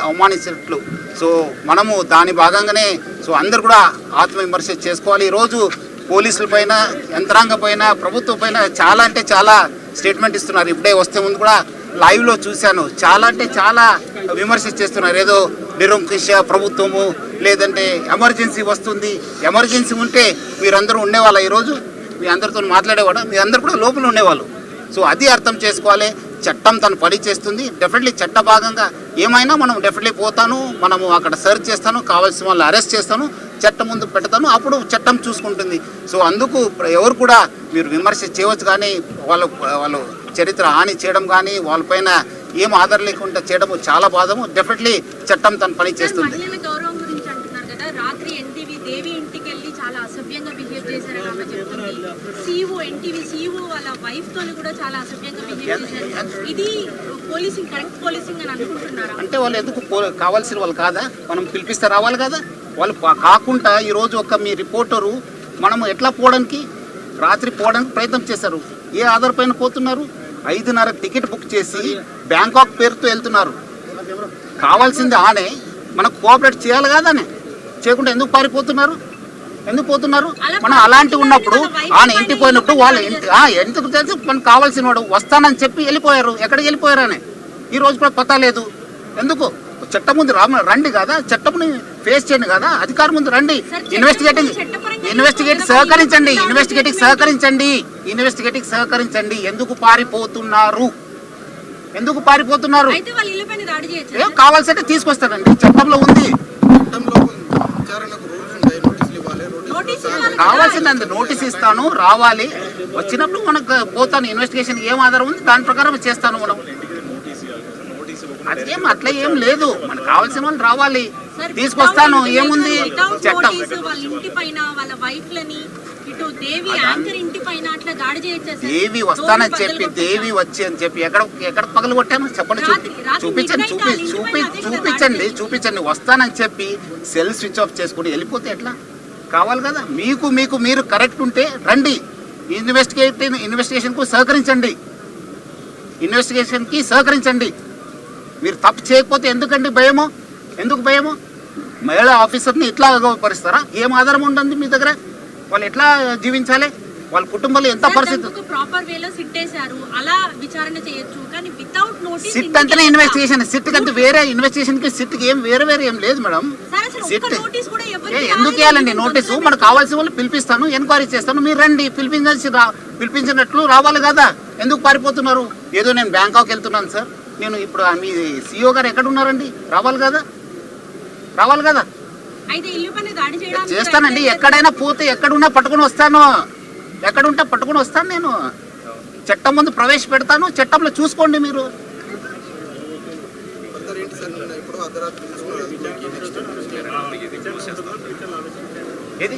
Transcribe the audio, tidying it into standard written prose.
అవమానించినట్లు. So మనము దాని భాగంగానే సో అందరు కూడా ఆత్మవిమర్శ చేసుకోవాలి. ఈరోజు పోలీసుల పైన, యంత్రాంగం పైన, ప్రభుత్వం పైన చాలా అంటే చాలా స్టేట్మెంట్ ఇస్తున్నారు. ఇప్పుడే వస్తే ముందు కూడా లైవ్లో చూశాను. చాలా అంటే చాలా విమర్శ చేస్తున్నారు. ఏదో నిరంకుశ ప్రభుత్వము, లేదంటే ఎమర్జెన్సీ వస్తుంది, ఎమర్జెన్సీ ఉంటే మీరందరూ ఉండేవాళ్ళ, ఈరోజు మీ అందరితో మాట్లాడేవాడు, మీ అందరు కూడా లోపల ఉండేవాళ్ళు. సో అది అర్థం చేసుకోవాలి. చట్టం తను పని చేస్తుంది. డెఫినెట్లీ చట్ట భాగంగా ఏమైనా మనం డెఫినెట్లీ పోతాను, మనము అక్కడ సర్చ్ చేస్తాను, కావాల్సిన వాళ్ళని అరెస్ట్ చేస్తాను, చట్టం ముందు పెడతాను, అప్పుడు చట్టం చూసుకుంటుంది. సో అందుకు ఎవరు కూడా మీరు విమర్శ చేయవచ్చు, కానీ వాళ్ళు చరిత్ర హాని చేయడం కానీ వాళ్ళపైన ఏం ఆధారం లేకుండా చేయడం చాలా బాధము. డెఫినెట్లీ చట్టం తన పని చేస్తుంది. రాత్రి ఎన్టీవీ దేవి ఇంటికి వెళ్ళి చాలా అసభ్యంగా బిహేవ్ చేశారని ఆమె చెప్తుంది. సీఓ ఎన్టీవీ సీఓ వాళ్ళ వైఫ్ తోని కూడా చాలా అసభ్యంగా బిహేవ్ చేశారు. ఇది పోలీసింగ్, కరెక్ట్ పోలీసింగ్ అని అనుకుంటున్నారా? అంటే వాళ్ళు ఎందుకు కావాల్సిన వాళ్ళు కాదా? మనం పిలిపిస్తే రావాలి కదా. వాళ్ళు కాకుండా ఈరోజు ఒక మీ రిపోర్టరు మనము ఎట్లా పోవడానికి, రాత్రి పోవడానికి ప్రయత్నం చేశారు. ఏ ఆధార్ పైన పోతున్నారు? 5:30 టికెట్ బుక్ చేసి బ్యాంకాక్ పేరుతో వెళ్తున్నారు. కావాల్సింది ఆనే, మనకు కోఆపరేట్ చేయాలి కాదానే, చేయకుండా ఎందుకు పారిపోతున్నారు? ఎందుకు పోతున్నారు? మనం అలాంటి ఉన్నప్పుడు ఆయన ఇంటికి పోయినప్పుడు వాళ్ళు ఎందుకు తెలిసి మనకు కావాల్సిన వాడు వస్తానని చెప్పి వెళ్ళిపోయారు. ఎక్కడికి వెళ్ళిపోయారు అని ఈ రోజు కూడా పతా లేదు. ఎందుకు? చట్టం ముందు రండి కదా, చట్టంని ఫేస్ చేయండి కదా, అధికారం ముందు రండి. ఇన్వెస్టిగేట్ సహకరించండి. ఎందుకు పారిపోతున్నారు? కావాల్సింటే తీసుకొస్తారండి, చట్టంలో ఉంది. కావాల్సిందండి నోటీస్ ఇస్తాను, రావాలి, వచ్చినప్పుడు మనకు పోతాను, ఇన్వెస్టిగేషన్ ఏం ఆధారం ఉంది దాని ప్రకారం చేస్తాను. మనం అదేం అట్లా ఏం లేదు, మనకు కావాల్సిన వాళ్ళు రావాలి, తీసుకొస్తాను, ఏముంది చట్టం. దేవి వస్తానని చెప్పి, దేవి వచ్చి అని చెప్పి ఎక్కడ పగలు కొట్టాను చెప్పండి, చూపించండి. వస్తానని చెప్పి సెల్ స్విచ్ ఆఫ్ చేసుకుని వెళ్ళిపోతే ఎట్లా? కావాలి కదా. మీరు కరెక్ట్ ఉంటే రండి, ఇన్వెస్టిగేషన్కి సహకరించండి. మీరు తప్పు చేయకపోతే ఎందుకండి భయము? మహిళా ఆఫీసర్ని ఇట్లా పరిస్తారా? ఏం ఆధారం ఉంటుంది మీ దగ్గర? వాళ్ళు ఎట్లా జీవించాలి? వాళ్ళ కుటుంబంలో ఎంత పరిస్థితి? సిట్ అంటేనే ఇన్వెస్టిగేషన్. సిట్ కంటే వేరే ఇన్వెస్టిగేషన్ కి సిట్ ఏం వేరే ఏం లేదు మేడం. సిట్ ఎందుకు వేయాలండి నోటీసు? మనకు కావాల్సిన వాళ్ళు పిలిపిస్తాను, ఎంక్వైరీ చేస్తాను, మీరు రండి, పిలిపించినట్లు రావాలి కదా. ఎందుకు పారిపోతున్నారు? ఏదో నేను బ్యాంకాక్ వెళ్తున్నాను సార్, నేను ఇప్పుడు మీ సిఇఓ గారు ఎక్కడ ఉన్నారండి? రావాలి కదా. చేస్తానండి, ఎక్కడైనా పోతే ఎక్కడున్నా పట్టుకుని వస్తాను, నేను చట్టం ముందు ప్రవేశపెడతాను, చట్టంలో చూసుకోండి మీరు. ఏది